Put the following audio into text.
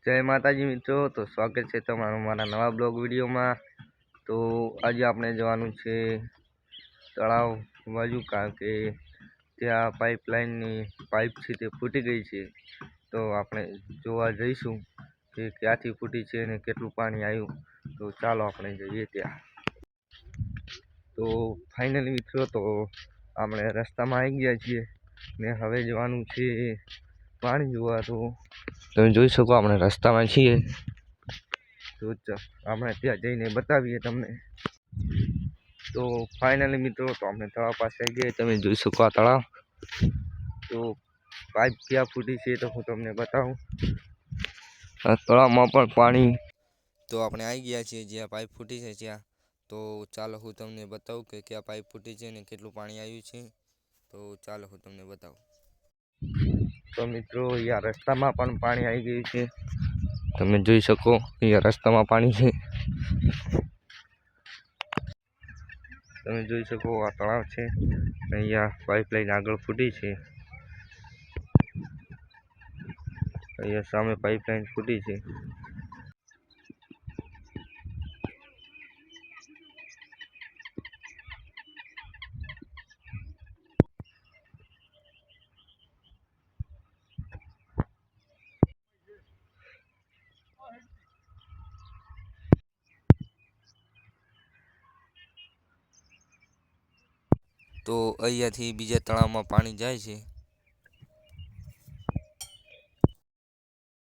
જય માતાજી મિત્રો, તો સ્વાગત છે તમારું મારા નવા બ્લોગ વિડીયોમાં। તો આજે આપણે જવાનું છે તળાવ બાજુ, કારણ કે ત્યાં પાઇપલાઇનની પાઇપ છે તે ફૂટી ગઈ છે। તો આપણે જોવા જઈશું કે ક્યાંથી ફૂટી છે અને કેટલું પાણી આવ્યું। તો ચાલો આપણે જઈએ ત્યાં। તો ફાઇનલી મિત્રો, તો આપણે રસ્તામાં આવી ગયા છીએ ને હવે જવાનું છે પાણી જોવા। તો તમે જોઈ શકો આપણે રસ્તામાં છીએ, તો આપણે ત્યાં જઈને બતાવીએ તમને। તો ફાઇનલી મિત્રો, તો આપણે તળાવ પાસે આવી ગયા। તમે જોઈ શકો આ તળાવ, તો પાઇપ ક્યાં ફૂટી છે તો હું તમને બતાવું। આ તળાવમાં પણ પાણી, તો આપણે આવી ગયા છીએ જ્યાં પાઇપ ફૂટી છે ત્યાં। તો ચાલો હું તમને બતાવું કે ક્યાં પાઇપ ફૂટી છે અને કેટલું પાણી આવ્યું છે। તો ચાલો હું તમને બતાવું। તો મિત્રો, અહીંયા રસ્તામાં પણ પાણી આવી ગયું છે, તમે જોઈ શકો અહીંયા રસ્તામાં પાણી છે। તમે જોઈ શકો આ તળાવ છે, અહીંયા પાઇપલાઇન આગળ ફૂટી છે, અહીંયા સામે પાઇપલાઇન ફૂટી છે। તો અહીંયાથી બીજા તળાવમાં પાણી જાય છે।